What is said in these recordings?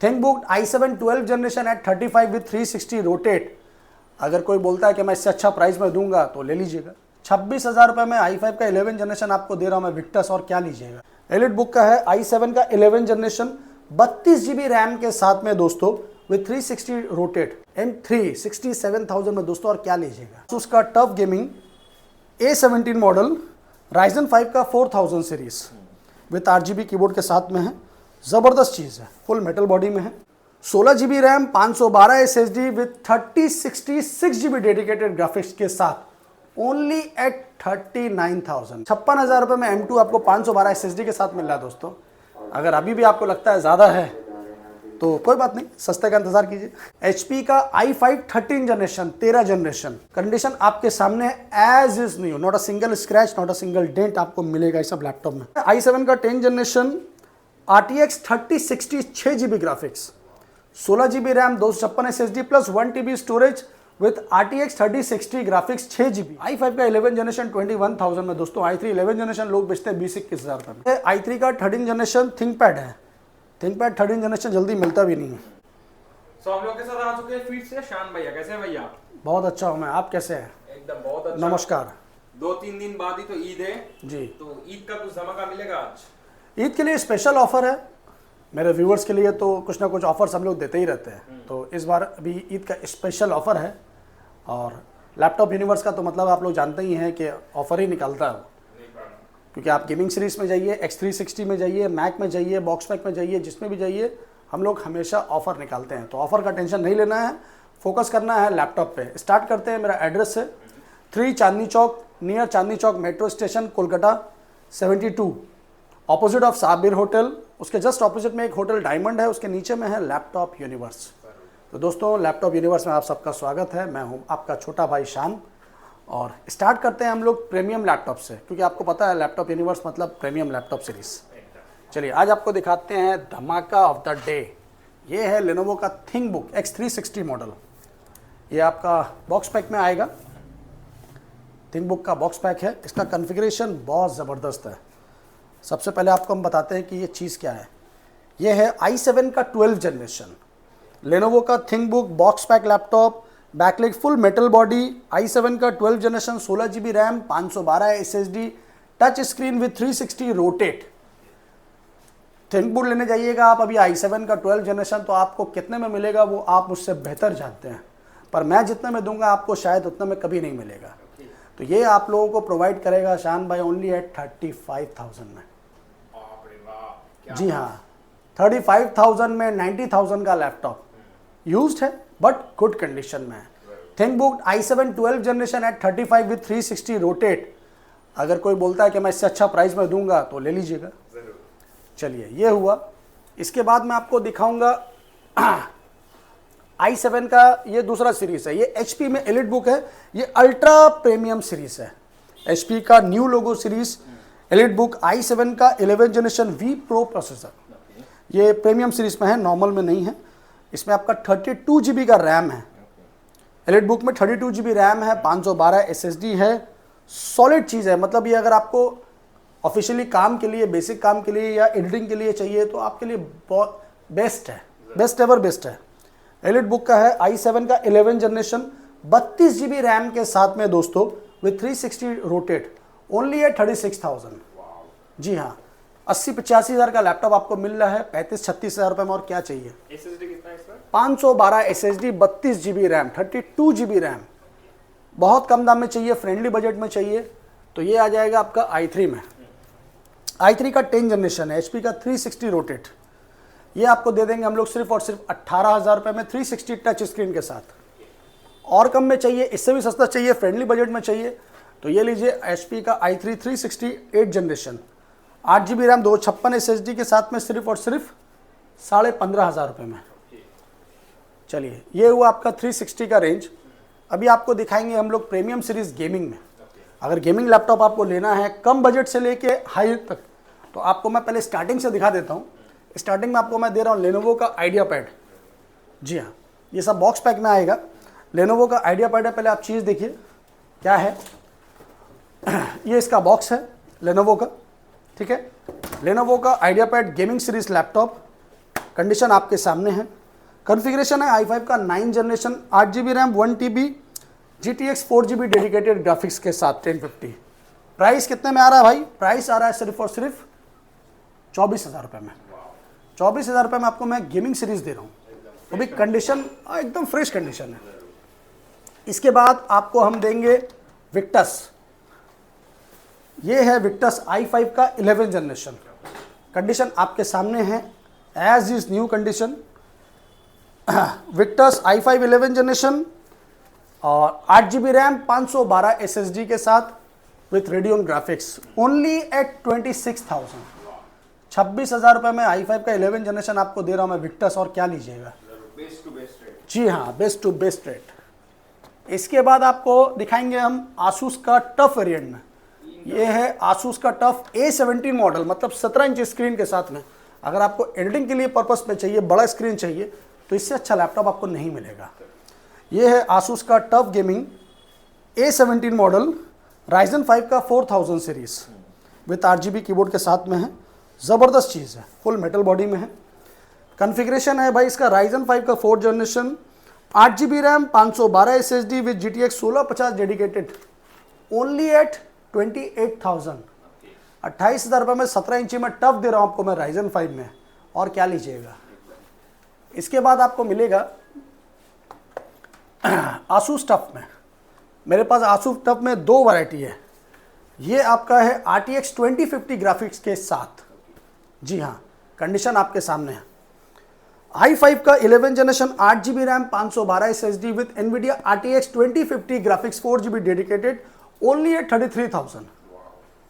ThinkBook i7 12 generation at 35 with 360 rotate. अगर कोई बोलता है कि मैं इससे अच्छा प्राइस में दूंगा तो ले लीजिएगा। 26,000 रुपये में i5 का 11 जनरेशन आपको दे रहा हूं मैं विक्टस, और क्या लीजिएगा। एलिट बुक का है i7 का 11 जनरेशन 32 GB रैम के साथ में दोस्तों विथ 360 रोटेट M3 67,000 में दोस्तों, और क्या लीजिएगा। तो उसका TUF gaming A17 model Ryzen 5 का 4000 सीरीज विथ 8GB कीबोर्ड के साथ में है। ज़बरदस्त चीज़ है, फुल मेटल बॉडी में है। 16 GB RAM 512 SSD with 36 GB dedicated graphics के साथ ओनली एट 39,000। 56,000 रुपये में M2 आपको 512 SSD के साथ मिल रहा है दोस्तों। अगर अभी भी आपको लगता है ज़्यादा है तो कोई बात नहीं, सस्ते का इंतजार कीजिए। HP का i5 13 जनरेशन 13 जनरेशन कंडीशन आपके सामने as is new, not a single scratch, not a single dent आपको मिलेगा इस सब लैपटॉप में। i7 का 10 generation RTX 3060 6 GB graphics, 16 GB RAM 256 SSD plus 1 TB storage with RTX 3060 graphics 6 GB। i5 का 11 generation 21,000 में दोस्तों। i3 11 जनरेशन लोग बेचते हैं 20-21,000 रुपये में। i3 का 13 जनरेशन थिंकपैड है। थिंकपैड 13 जनरेशन जल्दी मिलता भी नहीं है। हम लोग के साथ आ चुके हैं फीड से शान भैया। कैसे हैं भैया? बहुत अच्छा हूँ मैं, आप कैसे हैं? एकदम बहुत अच्छा। नमस्कार। 2-3 दिन बाद ही तो ईद है जी, तो ईद का कुछ धमाका मिलेगा आज? ईद के लिए स्पेशल ऑफर है मेरे व्यूवर्स के लिए, तो कुछ ना कुछ ऑफर्स हम लोग देते ही रहते हैं। तो इस बार अभी ईद का स्पेशल ऑफर है, और लैपटॉप यूनिवर्स का तो मतलब आप लोग जानते ही हैं कि ऑफर ही निकलता है, क्योंकि आप गेमिंग सीरीज में जाइए, X360 में जाइए, मैक में जाइए, बॉक्स पैक में जाइए, जिसमें भी जाइए हम लोग हमेशा ऑफर निकालते हैं। तो ऑफर का टेंशन नहीं लेना है, फोकस करना है लैपटॉप पे। स्टार्ट करते हैं। मेरा एड्रेस है 3 Chandni Chowk, near Chandni Chowk metro station, Kolkata 72, opposite of Sabir hotel. उसके जस्ट ऑपोजिट में एक होटल डायमंड है, उसके नीचे में है लैपटॉप यूनिवर्स। तो दोस्तों लैपटॉप यूनिवर्स में आप सबका स्वागत है। मैं हूँ आपका छोटा भाई शान, और स्टार्ट करते हैं हम लोग प्रीमियम लैपटॉप से, क्योंकि आपको पता है लैपटॉप यूनिवर्स मतलब प्रीमियम लैपटॉप सीरीज। चलिए आज आपको दिखाते हैं धमाका ऑफ द डे। ये है लेनोवो का थिंकबुक X360 मॉडल। ये आपका बॉक्स पैक में आएगा, थिंकबुक का बॉक्स पैक है। इसका कॉन्फ़िगरेशन बहुत ज़बरदस्त है। सबसे पहले आपको हम बताते हैं कि ये चीज़ क्या है। ये है i7 का 12 जनरेशन लेनोवो का ThinkBook box pack laptop, backlight full metal body, i7 का 12 generation 16 GB RAM 512 SSD, touch screen with 360 rotate. ThinkBook लेने जाइएगा आप अभी i7 का 12 जनरेशन, तो आपको कितने में मिलेगा वो आप मुझसे बेहतर जानते हैं, पर मैं जितने में दूंगा आपको शायद उतने में कभी नहीं मिलेगा। तो ये आप लोगों को प्रोवाइड करेगा शान भाई ओनली एट 35,000 में। जी हाँ, 35,000 में 90,000 का लैपटॉप यूज्ड है बट गुड कंडीशन में है। ThinkBook i7 12 generation at 35 with 360 rotate. अगर कोई बोलता है कि मैं इससे अच्छा प्राइस में दूंगा तो ले लीजिएगा। चलिए ये हुआ। इसके बाद मैं आपको दिखाऊंगा i7 का ये दूसरा सीरीज है। ये HP में एलिट बुक है, ये अल्ट्रा प्रीमियम सीरीज है। HP का new logo series elite book i7 का 11 जनरेशन V Pro प्रोसेसर। ये प्रीमियम सीरीज में है, नॉर्मल में नहीं है। इसमें आपका 32 GB का रैम है। एलिट बुक में 32 GB रैम है, 512 SSD है। सॉलिड चीज़ है, मतलब ये अगर आपको ऑफिशियली काम के लिए, बेसिक काम के लिए या एडिटिंग के लिए चाहिए तो आपके लिए बहुत बेस्ट है, बेस्ट एवर बेस्ट है। एलिट बुक का है i7 का 11 जनरेशन 32 GB रैम के साथ में दोस्तों विथ 360 रोटेट ओनली है 36,000। जी हाँ, 80-85 हज़ार का लैपटॉप आपको मिल रहा है 35-36 हज़ार रुपये में, और क्या चाहिए। SSD कितना है इसका? 512 SSD 32 GB RAM 32 GB RAM, बहुत कम दाम में चाहिए, फ्रेंडली बजट में चाहिए तो ये आ जाएगा आपका i3 में। i3 का 10 जनरेशन है, HP का 360 रोटेट। ये आपको दे देंगे हम लोग सिर्फ और सिर्फ 18,000 रुपये में 360 टच स्क्रीन के साथ। और कम में चाहिए, इससे भी सस्ता चाहिए, फ्रेंडली बजट में चाहिए तो ये लीजिए HP का i3 360 8 generation 8 GB RAM 256 SSD के साथ में सिर्फ और सिर्फ 15,500 रुपये में। चलिए ये हुआ आपका 360 का रेंज। अभी आपको दिखाएंगे हम लोग प्रीमियम सीरीज गेमिंग में। अगर गेमिंग लैपटॉप आपको लेना है कम बजट से लेके हाई तक, तो आपको मैं पहले स्टार्टिंग से दिखा देता हूँ। स्टार्टिंग में आपको मैं दे रहा हूँ लेनोवो का आइडिया पैड। जी हाँ, ये सब बॉक्स पैक में आएगा। लेनोवो का आइडिया पैड है, पहले आप चीज़ देखिए क्या है। ये इसका बॉक्स है लेनोवो का, ठीक है। लेनोवो का idea pad gaming series laptop condition आपके सामने है। कॉन्फ़िगरेशन है i5 का 9 generation, 8 GB RAM, 1 TB GTX 4 GB dedicated graphics के साथ 1050। प्राइस कितने में आ रहा है भाई? प्राइस आ रहा है सिर्फ और सिर्फ 24,000 रुपये में। 24,000 रुपये में आपको मैं गेमिंग सीरीज़ दे रहा हूँ, वो भी कंडीशन एकदम फ्रेश कंडीशन है। इसके बाद आपको हम देंगे विक्टस। ये है विक्टस i5 का 11 जनरेशन। कंडीशन आपके सामने है, as is new condition. Victus i5 11 generation और 8 GB रैम, 512 SSD के साथ with Radeon graphics, only at 26,000। 26,000 रुपये में i5 का 11 जनरेशन आपको दे रहा हूँ मैं विक्टस, और क्या लीजिएगा? Best to best rate. जी हाँ, बेस्ट टू बेस्ट रेट। इसके बाद आपको दिखाएंगे हम आसूस का टफ वेरिएंट में। ये है आसूस का टफ A17 मॉडल, मतलब 17 इंच स्क्रीन के साथ में। अगर आपको एडिटिंग के लिए पर्पस में चाहिए, बड़ा स्क्रीन चाहिए, तो इससे अच्छा लैपटॉप आपको नहीं मिलेगा। ये है आसूस का TUF gaming A17 model, Ryzen 5 का 4000 सीरीज विथ 8 GB कीबोर्ड के साथ में है। ज़बरदस्त चीज़ है, फुल मेटल बॉडी में है। कॉन्फ़िगरेशन है भाई इसका Ryzen 5 का 4th generation, 8 GB RAM, 512 SSD with GTX 1650 dedicated, only at 28,000। 28,000 रुपये में 17 इंची में टफ दे रहा हूँ आपको मैं Ryzen 5 में, और क्या लीजिएगा? इसके बाद आपको मिलेगा आसूस टफ में। मेरे पास आसूस टफ में 2 वैरायटी है। ये आपका है RTX 2050 ग्राफिक्स के साथ। जी हाँ, कंडीशन आपके सामने है। i5 का 11 generation, 8 GB RAM, 512 SSD with NVIDIA RTX 2050 graphics, 4 GB dedicated, only at 33,000।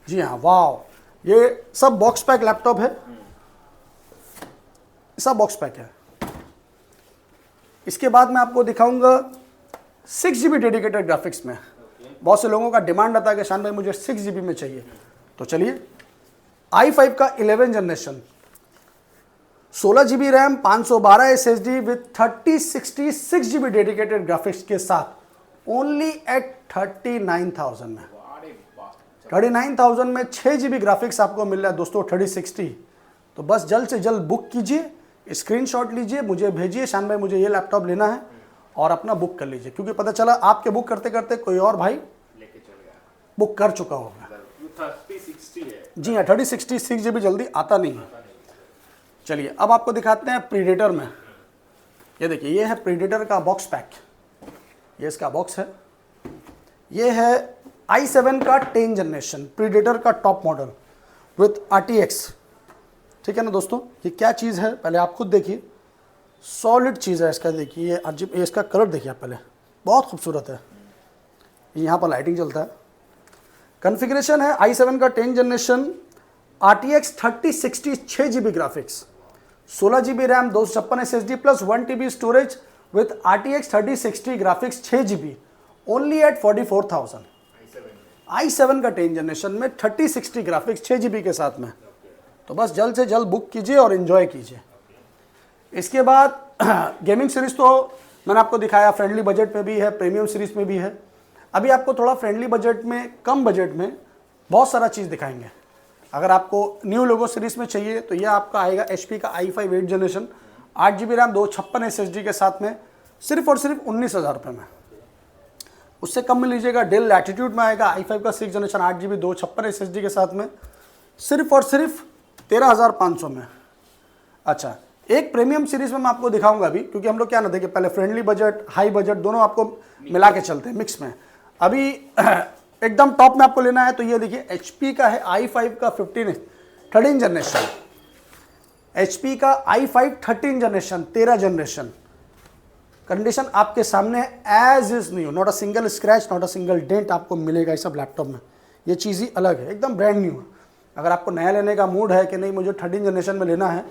जी हाँ, वाह, ये सब बॉक्स पैक लैपटॉप है, सब बॉक्स पैक है। इसके बाद मैं आपको दिखाऊंगा 6 GB डेडिकेटेड ग्राफिक्स में। बहुत से लोगों का डिमांड आता है कि शान भाई मुझे 6 GB में चाहिए, तो चलिए i5 का 11 generation, 16 GB RAM, 512 SSD with 3060 6 GB dedicated graphics के साथ, ओनली एट 39,000 में। 39,000 में 6 GB ग्राफिक्स आपको मिल रहा है दोस्तों, 3060। तो बस जल्द से जल्द बुक कीजिए, स्क्रीनशॉट लीजिए, मुझे भेजिए, शान भाई मुझे ये लैपटॉप लेना है, और अपना बुक कर लीजिए। क्योंकि पता चला आपके बुक करते करते कोई और भाई लेके चल गया, बुक कर चुका होगा। 3060 है। जी हाँ, 3060 6 GB जल्दी आता नहीं है। चलिए अब आपको दिखाते हैं प्रीडेटर में। ये देखिए, ये है प्रीडेटर का बॉक्स पैक, ये इसका बॉक्स है। ये है i7 का 10 जनरेशन प्रीडेटर का टॉप मॉडल विथ RTX। ठीक है ना दोस्तों, ये क्या चीज़ है पहले आप खुद देखिए, सॉलिड चीज़ है इसका। देखिए ये इसका कलर देखिए आप पहले, बहुत खूबसूरत है। यहाँ पर लाइटिंग चलता है। कॉन्फ़िगरेशन है i7 का 10 generation, RTX 3060 6 GB graphics, 16 GB RAM, 256 SSD plus 1 TB storage with RTX 3060 graphics 6 GB, only at 44,000। i7 का 10 जनरेशन में 3060 ग्राफिक्स 6 GB के साथ में। तो बस जल्द से जल्द बुक कीजिए और एंजॉय कीजिए। इसके बाद गेमिंग सीरीज़ तो मैंने आपको दिखाया, फ्रेंडली बजट में भी है, प्रीमियम सीरीज़ में भी है। अभी आपको थोड़ा फ्रेंडली बजट में, कम बजट में बहुत सारा चीज़ दिखाएंगे। अगर आपको न्यू लोगो सीरीज़ में चाहिए तो यह आपका आएगा HP का i5 8 generation, 8 GB RAM, 256 SSD के साथ में, सिर्फ और सिर्फ 19,000 रुपये में। उससे कम में लीजिएगा डेल लैटिट्यूड में आएगा i5 का 6 जनरेशन, 8 GB 256 SSD के साथ में, सिर्फ और सिर्फ 13,500 में। अच्छा, एक प्रीमियम सीरीज़ में मैं आपको दिखाऊंगा अभी, क्योंकि हम लोग क्या ना देखिए, पहले फ्रेंडली बजट, हाई बजट दोनों आपको मिला के चलते हैं मिक्स में। अभी एकदम टॉप में आपको लेना है तो ये देखिए, HP का है i5 का 13 जनरेशन, HP का i5 13 जनरेशन, 13 जनरेशन। कंडीशन आपके सामने है, as is new, not a single scratch, not a single dent आपको मिलेगा इस सब लैपटॉप में। ये चीज़ ही अलग है, एकदम ब्रांड न्यू है। अगर आपको नया लेने का मूड है कि नहीं मुझे 13 जनरेशन में लेना है,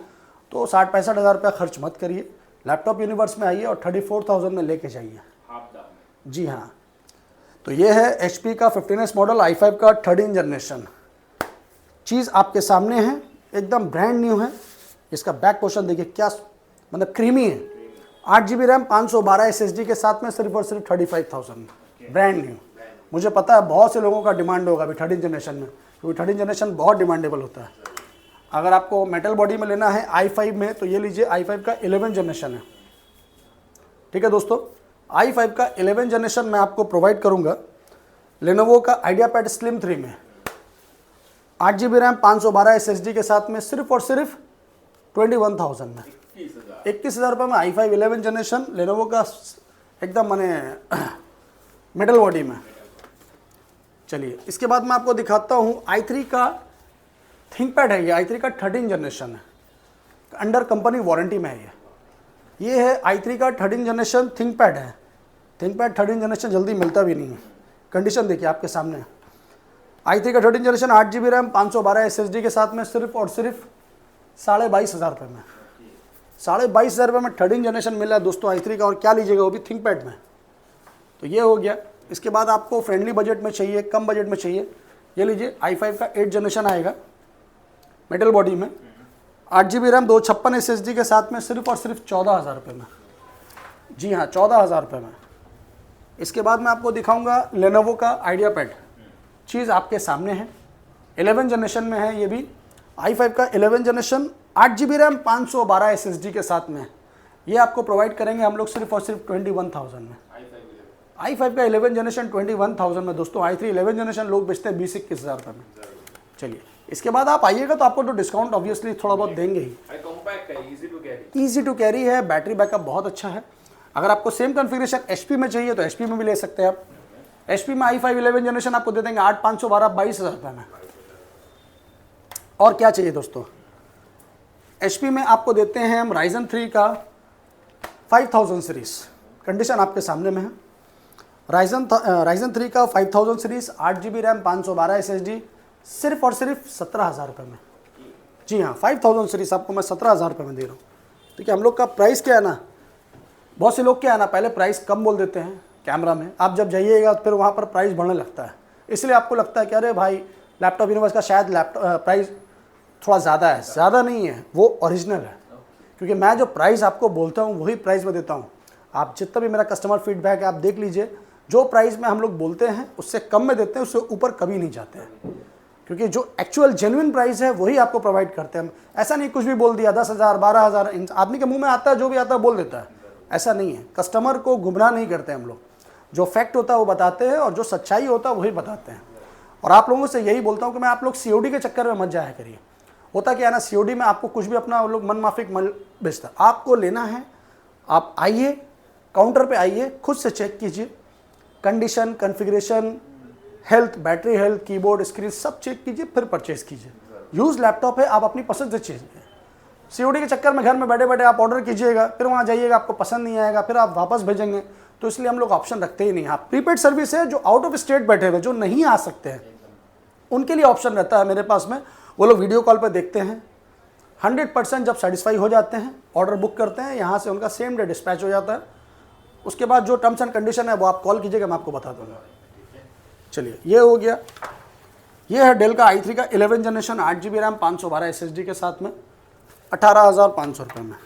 तो 60-65 हज़ार रुपया खर्च मत करिए, लैपटॉप यूनिवर्स में आइए और 34,000 में लेके जाइए। जी हाँ, तो ये है HP का 15S मॉडल, i5 का 13 जनरेशन। चीज़ आपके सामने है, एकदम ब्रांड न्यू है। इसका बैक पोर्शन देखिए क्या मतलब क्रीमी है। 8 GB रैम, 512 SSD के साथ में, सिर्फ और सिर्फ 35,000, ब्रांड न्यू। मुझे पता है बहुत से लोगों का डिमांड होगा अभी 13 जनरेशन में, क्योंकि 13 जनरेशन बहुत डिमांडेबल होता है। अगर आपको मेटल बॉडी में लेना है i5 में तो ये लीजिए i5 का 11 जनरेशन है। ठीक है दोस्तों, i5 का 11 जनरेशन मैं आपको प्रोवाइड करूंगा लेनोवो का आइडियापैड स्लिम 3 में 8 GB रैम 512 SSD के साथ में सिर्फ और सिर्फ 21,000 में 21,000 रुपये में i5 11 जनरेशन लेनोवो का एकदम माने मेटल बॉडी में। चलिए इसके बाद मैं आपको दिखाता हूँ i3 का थिंकपैड है। ये i3 का 13 जनरेशन है, अंडर कंपनी वारंटी में है। ये है i3 का 13 जनरेशन थिंकपैड है। थिंकपैड 13 जनरेशन जल्दी मिलता भी नहीं है। कंडीशन देखिए आपके सामने, i3 का 13 जनरेशन 8 GB रैम 512 SSD के साथ में सिर्फ और सिर्फ 22,500 रुपये में 22,500 रुपये में 13 जनरेशन मिला है दोस्तों i3 का। और क्या लीजिएगा वो भी थिंकपैड में। तो ये हो गया। इसके बाद आपको फ्रेंडली बजट में चाहिए, कम बजट में चाहिए, ये लीजिए i5 का 8 जनरेशन आएगा मेटल बॉडी में 8 GB रैम 256 SSD के साथ में सिर्फ और सिर्फ 14,000 रुपये में। जी हाँ, 14,000 रुपये में। इसके बाद मैं आपको दिखाऊंगा लेनोवो का आइडियापैड। चीज़ आपके सामने है, 11 जनरेशन में है। ये भी i5 का 11 जनरेशन 8 GB रैम 512 SSD के साथ में ये आपको प्रोवाइड करेंगे हम लोग सिर्फ और सिर्फ 21,000 में। i5 का 11 जनरेशन 21,000 में दोस्तों। i3 11 जनरेशन लोग बेचते हैं 20-21,000 रुपये में। चलिए इसके बाद आप आइएगा तो आपको तो डिस्काउंट ऑब्वियसली थोड़ा बहुत देंगे ही। ईजी टू कैरी है, बैटरी बैकअप बहुत अच्छा है। अगर आपको सेम कॉन्फ़िगरेशन HP में चाहिए तो HP में भी ले सकते हैं आप। HP में i5 11 जनरेशन आपको दे देंगे 8,512 22,000 रुपये में। और क्या चाहिए दोस्तों, HP में आपको देते हैं हम Ryzen 3 का 5000 सीरीज। कंडीशन आपके सामने में है। Ryzen 3 का 5000 सीरीज 8 GB रैम 512 SSD सिर्फ और सिर्फ 17,000 रुपये में। जी हाँ, 5000 सीरीज आपको मैं 17,000 रुपये में दे रहा हूँ। ठीक है, हम लोग का प्राइस क्या है ना, बहुत से लोग क्या है ना पहले प्राइस कम बोल देते हैं कैमरा में, आप जब जाइएगा तो फिर वहाँ पर प्राइस बढ़ने लगता है। इसलिए आपको लगता है कि अरे भाई लैपटॉप यूनिवर्स का शायद प्राइस थोड़ा ज़्यादा है। ज़्यादा नहीं है, वो ओरिजिनल है। क्योंकि मैं जो प्राइस आपको बोलता हूँ वही प्राइस में देता हूँ। आप जितना भी मेरा कस्टमर फीडबैक है आप देख लीजिए, जो प्राइस में हम लोग बोलते हैं उससे कम में देते हैं, उससे ऊपर कभी नहीं जाते हैं। क्योंकि जो एक्चुअल जेन्युइन प्राइस है वही आपको प्रोवाइड करते हैं हम। ऐसा नहीं कुछ भी बोल दिया 10,000 12,000 आदमी के मुंह में आता है, जो भी आता है बोल देता है। ऐसा नहीं है, कस्टमर को गुमराह नहीं करते हम लोग। जो फैक्ट होता है वो बताते हैं और जो सच्चाई होता है वही बताते हैं। और आप लोगों से यही बोलता हूँ कि मैं आप लोग COD के चक्कर में मत जाया करिए। होता क्या है ना, COD में आपको कुछ भी अपना लोग मन माफिक मल बेचता। आपको लेना है, आप आइए काउंटर पे आइए, खुद से चेक कीजिए condition, configuration, health, battery health, keyboard, screen सब चेक कीजिए, फिर परचेज कीजिए। यूज़ लैपटॉप है, आप अपनी पसंद से चीजिए। COD के चक्कर में घर में बैठे बैठे आप ऑर्डर कीजिएगा, फिर वहाँ जाइएगा आपको पसंद नहीं आएगा, फिर आप वापस भेजेंगे। तो इसलिए हम लोग ऑप्शन रखते ही नहीं। हाँ, प्रीपेड सर्विस है, जो आउट ऑफ स्टेट बैठे हुए जो नहीं आ सकते हैं उनके लिए ऑप्शन रहता है मेरे पास में। वो लोग वीडियो कॉल पर देखते हैं, 100% जब सेटिस्फाई हो जाते हैं ऑर्डर बुक करते हैं, यहाँ से उनका सेम डे डिस्पैच हो जाता है। उसके बाद जो टर्म्स एंड कंडीशन है वो आप कॉल कीजिएगा, मैं आपको बता दूँगा। चलिए ये हो गया। ये है डेल का i3 का 11 जनरेशन 8 GB रैम 512 SSD के साथ में 18,500 रुपये में।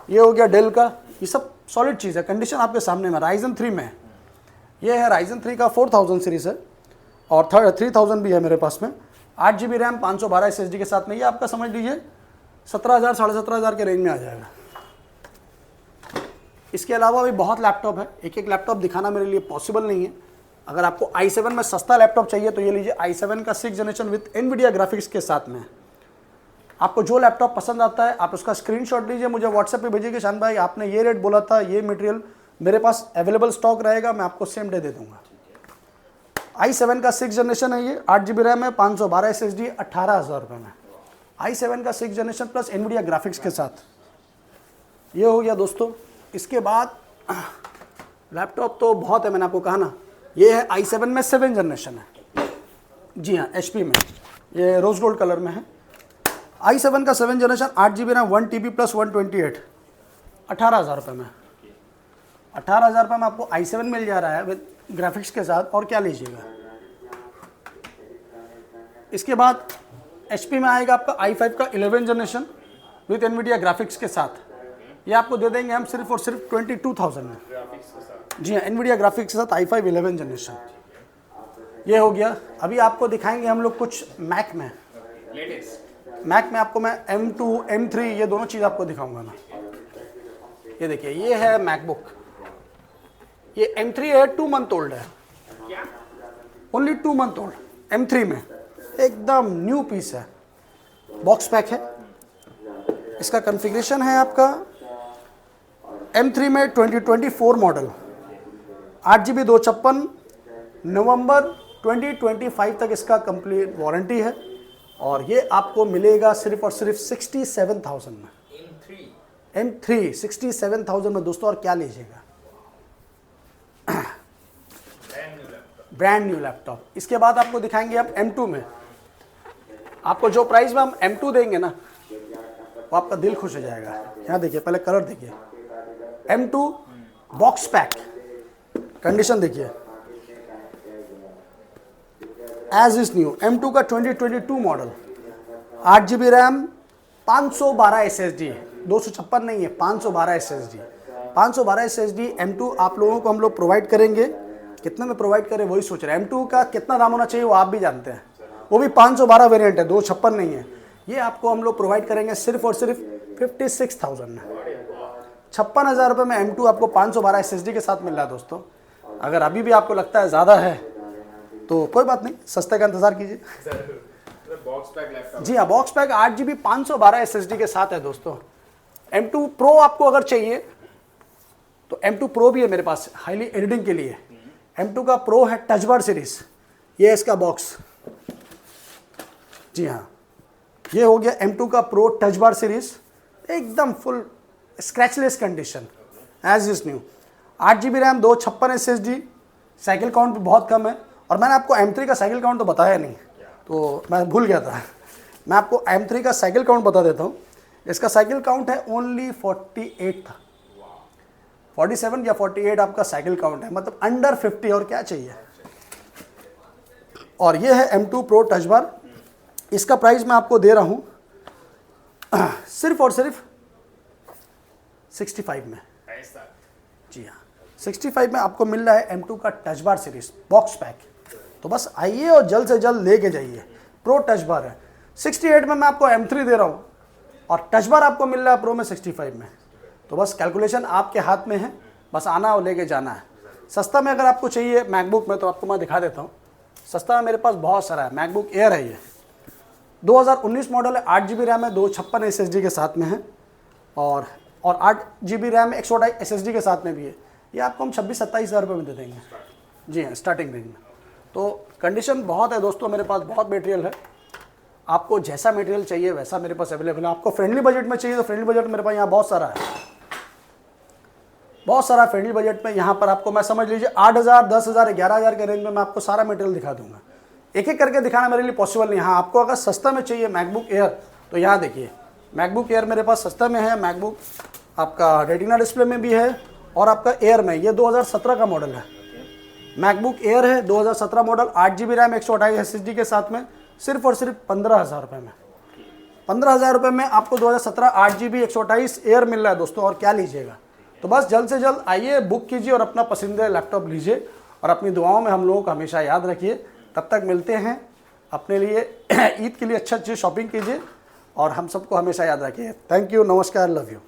ये हो गया डेल का। ये सब सॉलिड चीज़ है, कंडीशन आपके सामने में। Ryzen 3 में ये है Ryzen 3 का 4000 सीरीज है और 3000 भी है मेरे पास में। 8 GB रैम 512 SSD के साथ में। ये आपका समझ लीजिए 17,000 17,500 के रेंज में आ जाएगा। इसके अलावा भी बहुत लैपटॉप है, एक एक लैपटॉप दिखाना मेरे लिए पॉसिबल नहीं है। अगर आपको i7 में सस्ता लैपटॉप चाहिए तो ये लीजिए i7 का 6 जनरेशन विथ NVIDIA ग्राफिक्स के साथ में। आपको जो लैपटॉप पसंद आता है आप उसका स्क्रीनशॉट लीजिए, मुझे व्हाट्सएप पे भेजिए कि शान भाई आपने ये रेट बोला था, ये मटेरियल मेरे पास अवेलेबल स्टॉक रहेगा, मैं आपको सेम डे दे दूंगा। i7 का 6 जनरेशन है, ये 8 GB रैम है, 512 SSD 18,000 रुपये में। i7 का 6 जनरेशन प्लस NVIDIA ग्राफिक्स के साथ। ये हो गया दोस्तों। इसके बाद लैपटॉप तो बहुत है, मैंने आपको कहा ना। ये है i7 में 7 जनरेशन है। जी हाँ, HP में, ये रोज गोल्ड कलर में है। i7 का 7 generation 8 GB RAM 1 TB plus 128 18,000 रुपये में। 18,000 रुपये में आपको i7 मिल जा रहा है विद ग्राफिक्स के साथ। और क्या लीजिएगा। इसके बाद HP में आएगा आपका i5 का 11 जनरेशन विद NVIDIA ग्राफिक्स के साथ। ये आपको दे देंगे हम सिर्फ और सिर्फ 22,000 में। जी हाँ, NVIDIA ग्राफिक्स के साथ i5 11 जनरेशन। ये हो गया। अभी आपको दिखाएंगे हम लोग कुछ मैक में मैक में आपको मैं M2 M3 ये दोनों चीज़ आपको दिखाऊंगा मैं। ये देखिए, ये है मैकबुक, ये M3 है, 2 मंथ ओल्ड है, ओनली 2 मंथ ओल्ड, M3 में एकदम न्यू पीस है, बॉक्स पैक है। इसका कॉन्फ़िगरेशन है आपका M3 में 2024 मॉडल, 8GB 256, नवंबर 2025 तक इसका कंप्लीट वारंटी है और ये आपको मिलेगा सिर्फ और सिर्फ 67,000 में। M3 67,000 में दोस्तों, और क्या लीजिएगा, ब्रांड न्यू लैपटॉप। इसके बाद आपको दिखाएंगे हम M2 में, आपको जो प्राइस में हम M2 देंगे ना, वो आपका दिल खुश हो जाएगा। यहाँ देखिए, पहले कलर देखिए, M2 बॉक्स पैक, कंडीशन देखिए एज इज न्यू। M2 का 2022 मॉडल, 8GB रैम, 512 SSD, 256 नहीं है, 512 SSD, 512 SSD M2 आप लोगों को हम लोग प्रोवाइड करेंगे। कितने में प्रोवाइड करें वही सोच रहे हैं। M2 का कितना दाम होना चाहिए वो आप भी जानते हैं, वो भी 512 वेरिएंट है, 256 नहीं है। ये आपको हम लोग प्रोवाइड करेंगे सिर्फ और सिर्फ 56,000 में। 56,000 रुपये में M2 आपको 512 SSD के साथ मिल रहा है दोस्तों। अगर अभी भी आपको लगता है ज़्यादा है तो कोई बात नहीं, सस्ते का इंतज़ार कीजिए। बॉक्स पैक लैपटॉप, जी हाँ, बॉक्स पैक 8GB 512 SSD के साथ है दोस्तों। M2 Pro आपको अगर चाहिए तो M2 Pro भी है मेरे पास, हाईली एडिटिंग के लिए। M2 का Pro है टच बार सीरीज, ये है इसका बॉक्स। जी हाँ, ये हो गया M2 का Pro टच बार सीरीज, एकदम full scratchless condition, as is new. 8GB RAM, 256 SSD, cycle count भी बहुत कम है। और मैंने आपको M3 का साइकिल काउंट तो बताया नहीं, तो मैं भूल गया था। मैं आपको M3 का साइकिल काउंट बता देता हूँ। इसका साइकिल काउंट है ओनली 48 था, 47 या 48 आपका साइकिल काउंट है, मतलब अंडर 50, और क्या चाहिए। और ये है M2 Pro टच बार, इसका प्राइस मैं आपको दे रहा हूँ सिर्फ और सिर्फ 65 में। जी हाँ, 65 में आपको मिल रहा है M2 का touch bar series box pack. तो बस आइए और जल्द से जल्द लेके जाइए। प्रो टच बार है 68 में, मैं आपको M3 दे रहा हूँ, और टच बार आपको मिल रहा है प्रो में 65 में। तो बस कैलकुलेशन आपके हाथ में है, बस आना और लेके जाना है। सस्ता में अगर आपको चाहिए मैकबुक में, तो आपको मैं दिखा देता हूँ। सस्ता में मेरे पास बहुत सारा है। मैकबुक एयर है, ये 2019 मॉडल है, 8GB रैम है, 256 SSD के साथ में है, और 8GB रैम 128 SSD के साथ में भी है। ये आपको हम 26-27 हज़ार रुपये में दे देंगे। जी हाँ, स्टार्टिंग रेंज में। तो कंडीशन बहुत है दोस्तों, मेरे पास बहुत मटेरियल है। आपको जैसा मटेरियल चाहिए वैसा मेरे पास अवेलेबल है। आपको फ्रेंडली बजट में चाहिए तो फ्रेंडली बजट मेरे पास यहाँ बहुत सारा है, बहुत सारा फ्रेंडली बजट में। यहाँ पर आपको मैं समझ लीजिए 8,000, 10,000, 11,000 के रेंज में मैं आपको सारा मटेरियल दिखा दूंगा। एक एक करके दिखाना मेरे लिए पॉसिबल नहीं। हाँ, आपको अगर सस्ता में चाहिए मैकबुक एयर, तो यहाँ देखिए, मैकबुक एयर मेरे पास सस्ता में है। मैकबुक आपका रेटिना डिस्प्ले में भी है, और आपका एयर में, ये 2017 का मॉडल है। मैकबुक एयर है 2017 मॉडल, 8GB रैम 128 SSD के साथ में, सिर्फ और सिर्फ 15,000 रुपये में। 15,000 रुपये में आपको 2017 8GB 128 एयर मिल रहा है दोस्तों, और क्या लीजिएगा। तो बस जल्द से जल्द आइए, बुक कीजिए और अपना पसंदीदा लैपटॉप लीजिए, और अपनी दुआओं में हम लोगों को हमेशा याद रखिए। तब तक मिलते हैं, अपने लिए ईद के लिए अच्छी शॉपिंग कीजिए, और हम सबको हमेशा याद रखिए। थैंक यू, नमस्कार, लव यू।